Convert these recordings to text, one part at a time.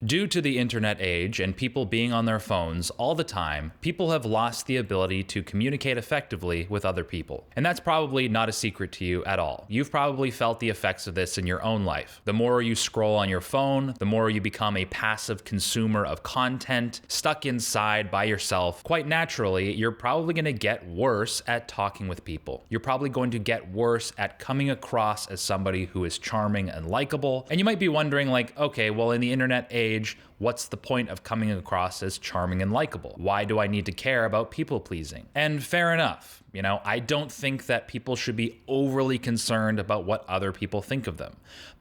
Due to the internet age and people being on their phones all the time, people have lost the ability to communicate effectively with other people. And that's probably not a secret to you at all. You've probably felt the effects of this in your own life. The more you scroll on your phone, the more you become a passive consumer of content, stuck inside by yourself. Quite naturally, you're probably going to get worse at talking with people. You're probably going to get worse at coming across as somebody who is charming and likable. And you might be wondering, like, okay, well, in the internet age, what's the point of coming across as charming and likable? Why do I need to care about people pleasing? And fair enough. I don't think that people should be overly concerned about what other people think of them.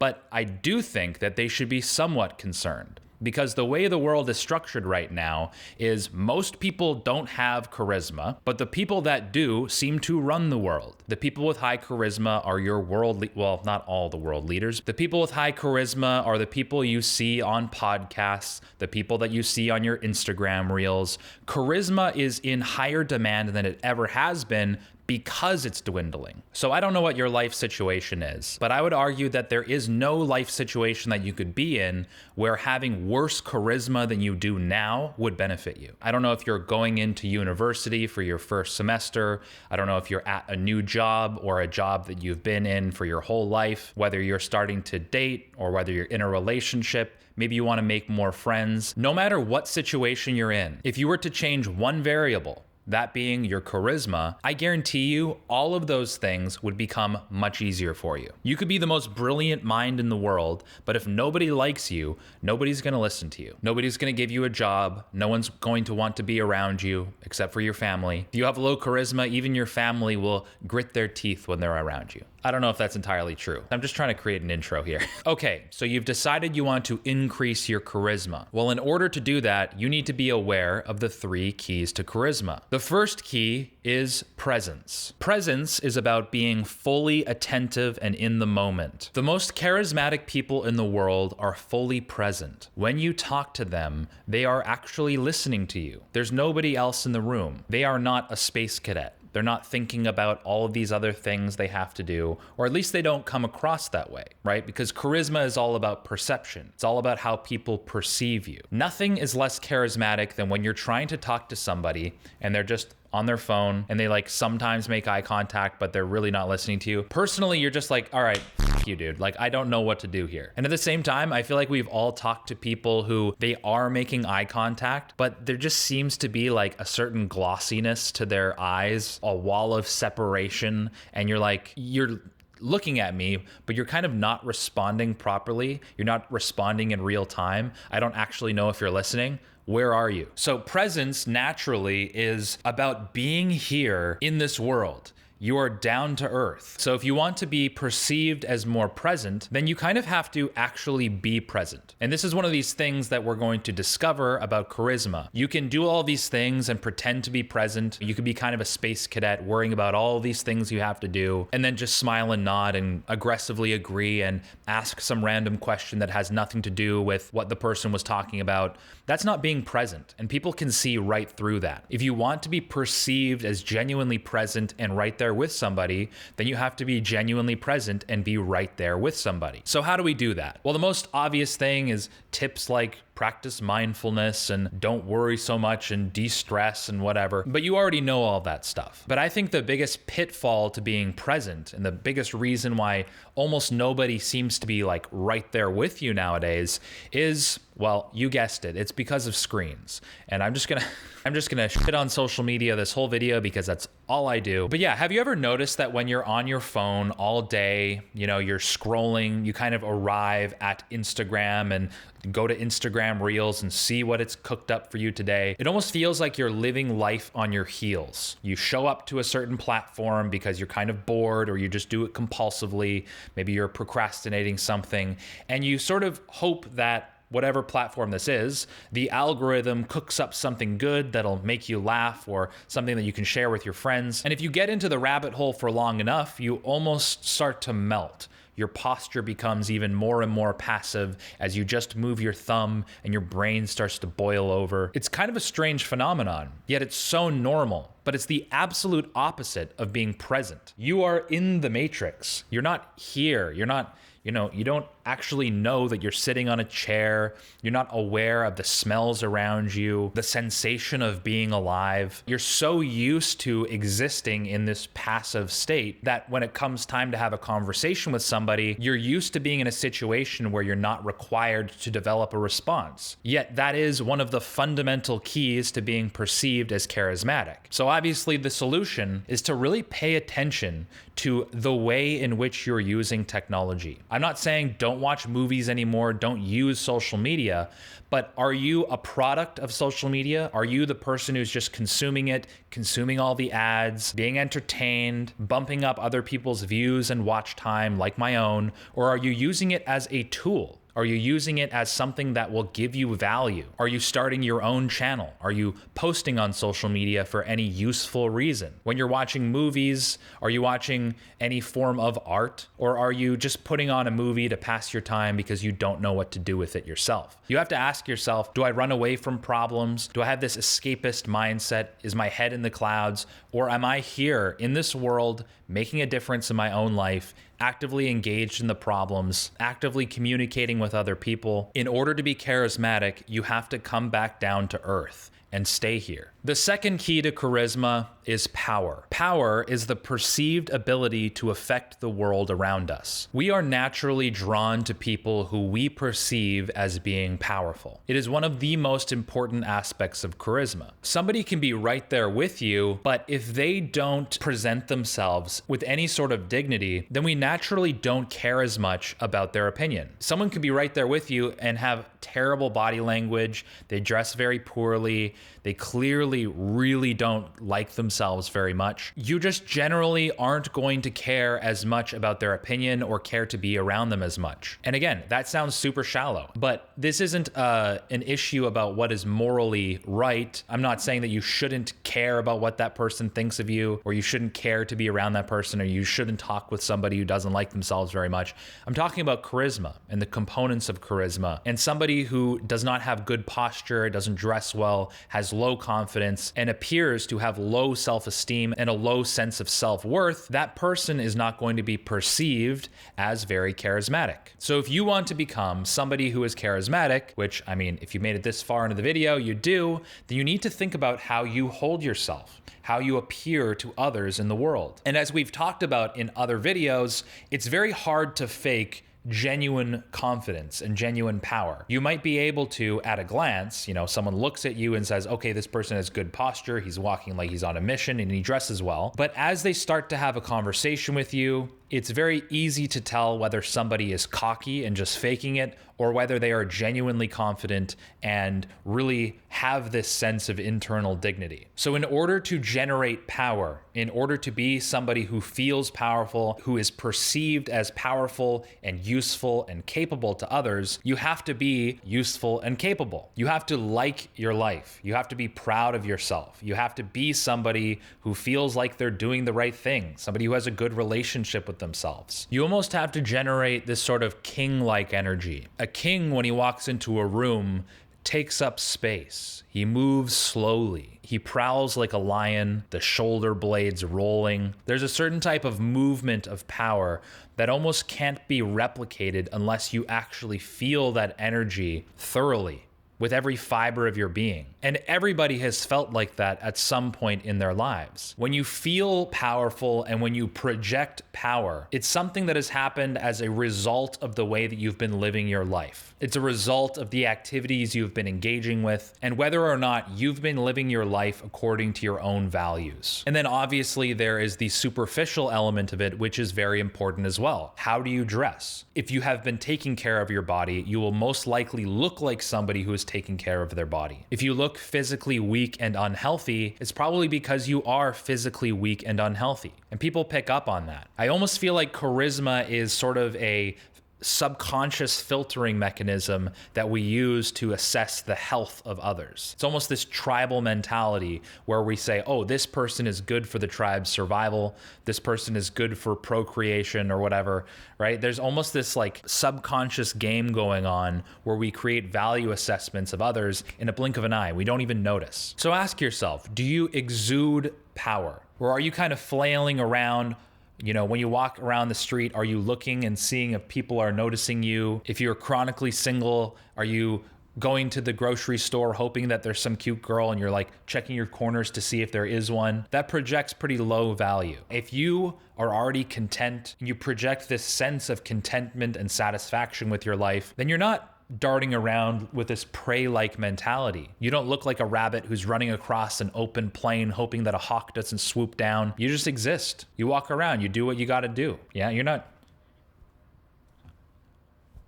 But I do think that they should be somewhat concerned. Because the way the world is structured right now is most people don't have charisma, but the people that do seem to run the world. The people with high charisma are your well, not all the world leaders. The people with high charisma are the people you see on podcasts, the people that you see on your Instagram reels. Charisma is in higher demand than it ever has been because it's dwindling. So I don't know what your life situation is, but I would argue that there is no life situation that you could be in where having worse charisma than you do now would benefit you. I don't know if you're going into university for your first semester. I don't know if you're at a new job or a job that you've been in for your whole life, whether you're starting to date or whether you're in a relationship. Maybe you want to make more friends. No matter what situation you're in, if you were to change one variable, that being your charisma, I guarantee you all of those things would become much easier for you. You could be the most brilliant mind in the world, but if nobody likes you, nobody's going to listen to you. Nobody's going to give you a job. No one's going to want to be around you except for your family. If you have low charisma, even your family will grit their teeth when they're around you. I don't know if that's entirely true. I'm just trying to create an intro here. Okay, so you've decided you want to increase your charisma. Well, in order to do that, you need to be aware of the 3 keys to charisma. The first key is presence. Presence is about being fully attentive and in the moment. The most charismatic people in the world are fully present. When you talk to them, they are actually listening to you. There's nobody else in the room. They are not a space cadet. They're not thinking about all of these other things they have to do, or at least they don't come across that way, right? Because charisma is all about perception. It's all about how people perceive you. Nothing is less charismatic than when you're trying to talk to somebody and they're just on their phone and they sometimes make eye contact, but they're really not listening to you. Personally, you're just like, all right, you, dude. I don't know what to do here. And at the same time, I feel like we've all talked to people who they are making eye contact, but there just seems to be a certain glossiness to their eyes, a wall of separation. And you're looking at me, but you're kind of not responding properly. You're not responding in real time. I don't actually know if you're listening. Where are you? So presence naturally is about being here in this world. You are down to earth. So if you want to be perceived as more present, then you kind of have to actually be present. And this is one of these things that we're going to discover about charisma. You can do all these things and pretend to be present. You could be kind of a space cadet worrying about all these things you have to do, and then just smile and nod and aggressively agree and ask some random question that has nothing to do with what the person was talking about. That's not being present, and people can see right through that. If you want to be perceived as genuinely present and right there with somebody, then you have to be genuinely present and be right there with somebody. So how do we do that? Well, the most obvious thing is tips like practice mindfulness and don't worry so much and de-stress and whatever. But you already know all that stuff. But I think the biggest pitfall to being present and the biggest reason why almost nobody seems to be right there with you nowadays is, well, you guessed it. It's because of screens. And I'm just gonna shit on social media this whole video because that's all I do. But yeah, have you ever noticed that when you're on your phone all day, you're scrolling, you kind of arrive at Instagram and go to Instagram Reels and see what it's cooked up for you today? It almost feels like you're living life on your heels. You show up to a certain platform because you're kind of bored, or you just do it compulsively. Maybe you're procrastinating something, and you sort of hope that whatever platform this is, the algorithm cooks up something good that'll make you laugh or something that you can share with your friends. And if you get into the rabbit hole for long enough, you almost start to melt. Your posture becomes even more and more passive as you just move your thumb and your brain starts to boil over. It's kind of a strange phenomenon, yet it's so normal. But it's the absolute opposite of being present. You are in the matrix. You're not here. You're not You don't actually know that you're sitting on a chair. You're not aware of the smells around you, the sensation of being alive. You're so used to existing in this passive state that when it comes time to have a conversation with somebody, you're used to being in a situation where you're not required to develop a response. Yet that is one of the fundamental keys to being perceived as charismatic. So obviously the solution is to really pay attention to the way in which you're using technology. I'm not saying don't watch movies anymore, don't use social media, but are you a product of social media? Are you the person who's just consuming it, consuming all the ads, being entertained, bumping up other people's views and watch time like my own? Or are you using it as a tool? Are you using it as something that will give you value? Are you starting your own channel? Are you posting on social media for any useful reason? When you're watching movies, are you watching any form of art? Or are you just putting on a movie to pass your time because you don't know what to do with it yourself? You have to ask yourself, do I run away from problems? Do I have this escapist mindset? Is my head in the clouds? Or am I here in this world making a difference in my own life, actively engaged in the problems, actively communicating with other people? In order to be charismatic, you have to come back down to earth and stay here. The second key to charisma is power. Power is the perceived ability to affect the world around us. We are naturally drawn to people who we perceive as being powerful. It is one of the most important aspects of charisma. Somebody can be right there with you, but if they don't present themselves with any sort of dignity, then we naturally don't care as much about their opinion. Someone could be right there with you and have terrible body language, they dress very poorly, they clearly really don't like themselves very much. You just generally aren't going to care as much about their opinion or care to be around them as much. And again, that sounds super shallow, but this isn't an issue about what is morally right. I'm not saying that you shouldn't care about what that person thinks of you, or you shouldn't care to be around that person, or you shouldn't talk with somebody who doesn't like themselves very much. I'm talking about charisma and the components of charisma. And somebody who does not have good posture, doesn't dress well, has low confidence, and appears to have low self-esteem and a low sense of self-worth, that person is not going to be perceived as very charismatic. So if you want to become somebody who is charismatic, which, I mean, if you made it this far into the video, you do, then you need to think about how you hold yourself, how you appear to others in the world. And as we've talked about in other videos, it's very hard to fake genuine confidence and genuine power. You might be able to, at a glance, someone looks at you and says, okay, this person has good posture, he's walking like he's on a mission, and he dresses well. But as they start to have a conversation with you, it's very easy to tell whether somebody is cocky and just faking it, or whether they are genuinely confident and really have this sense of internal dignity. So in order to generate power, in order to be somebody who feels powerful, who is perceived as powerful and useful and capable to others, you have to be useful and capable. You have to like your life. You have to be proud of yourself. You have to be somebody who feels like they're doing the right thing, somebody who has a good relationship with themselves. You almost have to generate this sort of king-like energy. A king, when he walks into a room, takes up space. He moves slowly. He prowls like a lion, the shoulder blades rolling. There's a certain type of movement of power that almost can't be replicated unless you actually feel that energy thoroughly with every fiber of your being. And everybody has felt like that at some point in their lives. When you feel powerful and when you project power, it's something that has happened as a result of the way that you've been living your life. It's a result of the activities you've been engaging with, and whether or not you've been living your life according to your own values. And then obviously there is the superficial element of it, which is very important as well. How do you dress? If you have been taking care of your body, you will most likely look like somebody who is taking care of their body. If you look physically weak and unhealthy, it's probably because you are physically weak and unhealthy. And people pick up on that. I almost feel like charisma is sort of a subconscious filtering mechanism that we use to assess the health of others. It's almost this tribal mentality where we say, oh, this person is good for the tribe's survival, this person is good for procreation or whatever, right? There's almost this like subconscious game going on where we create value assessments of others in a blink of an eye. We don't even notice. So ask yourself, do you exude power? Or are you kind of flailing around, You know, when you walk around the street, are you looking and seeing if people are noticing you? If you're chronically single, are you going to the grocery store hoping that there's some cute girl and you're like checking your corners to see if there is one? That projects pretty low value. If you are already content and you project this sense of contentment and satisfaction with your life, then you're not darting around with this prey-like mentality. You don't look like a rabbit who's running across an open plain hoping that a hawk doesn't swoop down. You just exist. You walk around, you do what you gotta do. Yeah, you're not,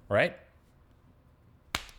right?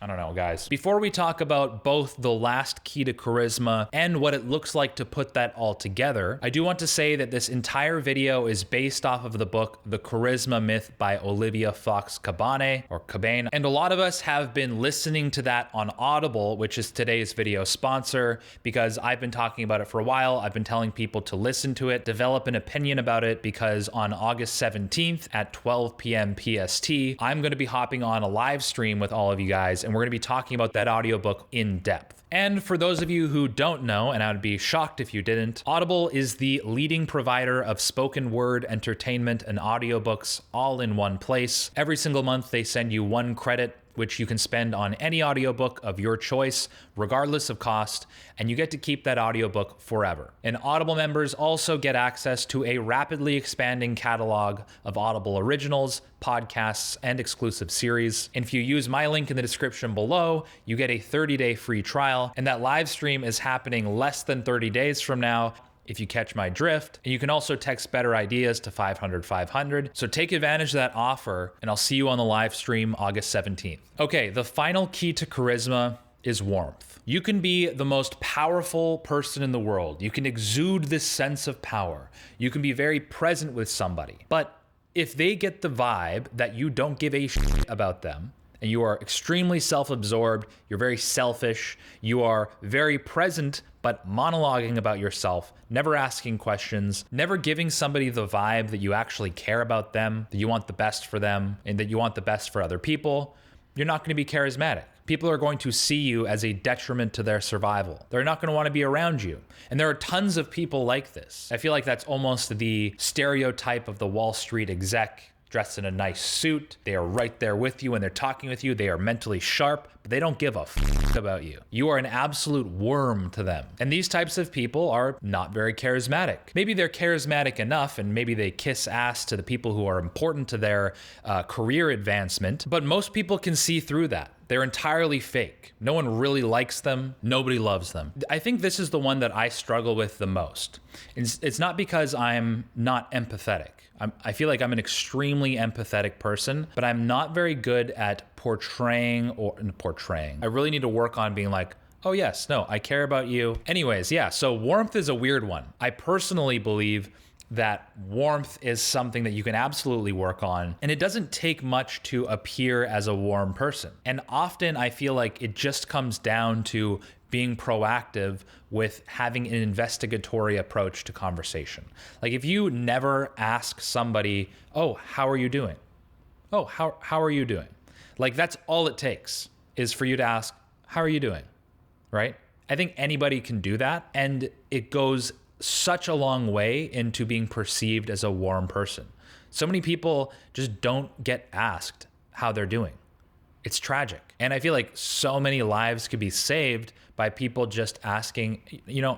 I don't know, guys. Before we talk about both the last key to charisma and what it looks like to put that all together, I do want to say that this entire video is based off of the book, The Charisma Myth by Olivia Fox Cabane, or Cabane. And a lot of us have been listening to that on Audible, which is today's video sponsor, because I've been talking about it for a while. I've been telling people to listen to it, develop an opinion about it, because on August 17th at 12 p.m. PST, I'm going to be hopping on a live stream with all of you guys, and we're going to be talking about that audiobook in depth. And for those of you who don't know, and I'd be shocked if you didn't, Audible is the leading provider of spoken word entertainment and audiobooks all in one place. Every single month they send you 1 credit, which you can spend on any audiobook of your choice, regardless of cost, and you get to keep that audiobook forever. And Audible members also get access to a rapidly expanding catalog of Audible originals, podcasts, and exclusive series. And if you use my link in the description below, you get a 30-day free trial, and that live stream is happening less than 30 days from now, if you catch my drift. And you can also text better ideas to 500 500. So take advantage of that offer, and I'll see you on the live stream August 17th. Okay, the final key to charisma is warmth. You can be the most powerful person in the world. You can exude this sense of power. You can be very present with somebody. But if they get the vibe that you don't give a shit about them, and you are extremely self-absorbed, you're very selfish, you are very present, but monologuing about yourself, never asking questions, never giving somebody the vibe that you actually care about them, that you want the best for them, and that you want the best for other people, you're not gonna be charismatic. People are going to see you as a detriment to their survival. They're not gonna wanna be around you. And there are tons of people like this. I feel like that's almost the stereotype of the Wall Street exec, dressed in a nice suit. They are right there with you when they're talking with you. They are mentally sharp, but they don't give a f about you. You are an absolute worm to them. And these types of people are not very charismatic. Maybe they're charismatic enough, and maybe they kiss ass to the people who are important to their career advancement, but most people can see through that. They're entirely fake. No one really likes them. Nobody loves them. I think this is the one that I struggle with the most. It's not because I'm not empathetic. I feel like I'm an extremely empathetic person, but I'm not very good at portraying. I really need to work on being like, oh yes, no, I care about you. Anyways, yeah, so warmth is a weird one. I personally believe that warmth is something that you can absolutely work on, and it doesn't take much to appear as a warm person. And often I feel like it just comes down to being proactive with having an investigatory approach to conversation. Like if you never ask somebody, oh, how are you doing? Oh, how are you doing? Like that's all it takes is for you to ask, how are you doing? Right? I think anybody can do that, and it goes such a long way into being perceived as a warm person. So many people just don't get asked how they're doing. It's tragic. And I feel like so many lives could be saved by people just asking,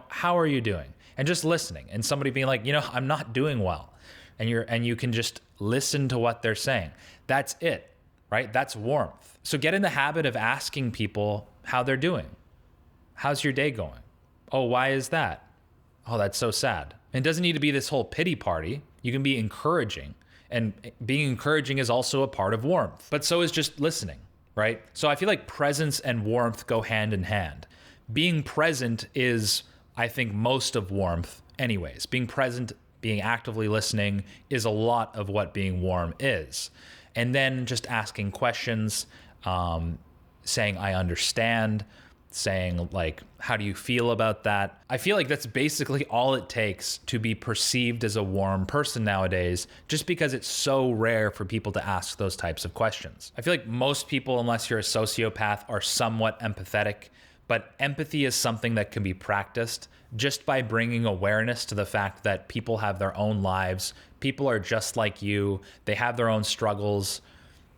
how are you doing? And just listening, and somebody being like, I'm not doing well. And you can just listen to what they're saying. That's it, right? That's warmth. So get in the habit of asking people how they're doing. How's your day going? Oh, why is that? Oh, that's so sad. And it doesn't need to be this whole pity party. You can be encouraging. And being encouraging is also a part of warmth. But so is just listening, right? So I feel like presence and warmth go hand in hand. Being present is, I think, most of warmth anyways. Being present, being actively listening is a lot of what being warm is. And then just asking questions, saying, I understand, saying like, how do you feel about that? I feel like that's basically all it takes to be perceived as a warm person nowadays, just because it's so rare for people to ask those types of questions. I feel like most people, unless you're a sociopath, are somewhat empathetic, but empathy is something that can be practiced just by bringing awareness to the fact that people have their own lives, People are just like you. They have their own struggles.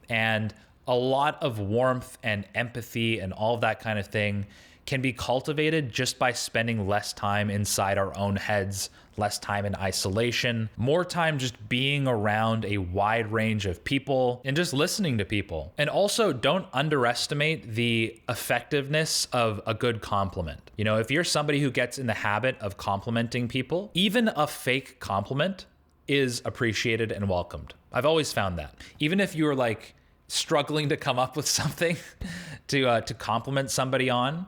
And a lot of warmth and empathy and all of that kind of thing can be cultivated just by spending less time inside our own heads, less time in isolation, more time just being around a wide range of people and just listening to people. And also, don't underestimate the effectiveness of a good compliment. You know, if you're somebody who gets in the habit of complimenting people, even a fake compliment is appreciated and welcomed. I've always found that. Even if you're like struggling to come up with something to compliment somebody on,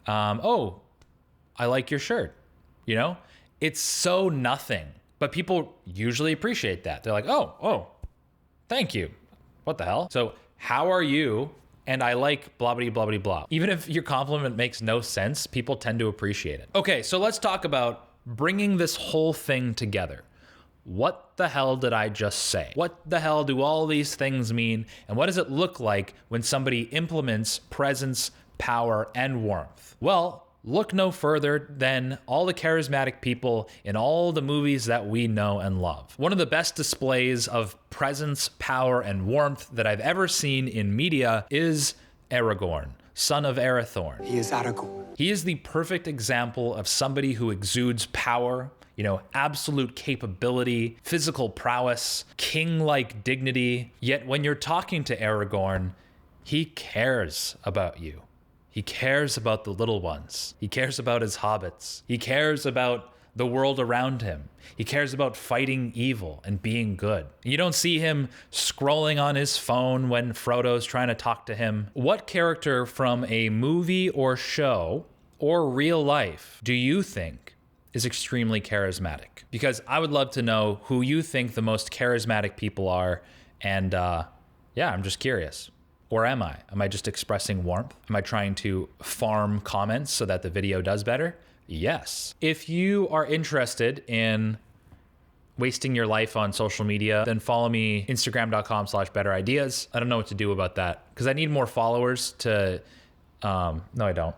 oh, I like your shirt, you know? It's so nothing, but people usually appreciate that. They're like, oh, thank you. What the hell? So how are you? And I like blah, blah, blah, blah, blah. Even if your compliment makes no sense, people tend to appreciate it. Okay, so let's talk about bringing this whole thing together. What the hell did I just say? What the hell do all these things mean? And what does it look like when somebody implements presence, power, and warmth? Well, look no further than all the charismatic people in all the movies that we know and love. One of the best displays of presence, power, and warmth that I've ever seen in media is Aragorn, son of Arathorn. He is Aragorn. He is the perfect example of somebody who exudes power, you know, absolute capability, physical prowess, king-like dignity. Yet when you're talking to Aragorn, he cares about you. He cares about the little ones. He cares about his hobbits. He cares about the world around him. He cares about fighting evil and being good. You don't see him scrolling on his phone when Frodo's trying to talk to him. What character from a movie or show or real life do you think is extremely charismatic? Because I would love to know who you think the most charismatic people are. And yeah, I'm just curious. Or am I? Am I just expressing warmth? Am I trying to farm comments so that the video does better? Yes. If you are interested in wasting your life on social media, then follow me, Instagram.com/betterideas. I don't know what to do about that because I need more followers to, no, I don't.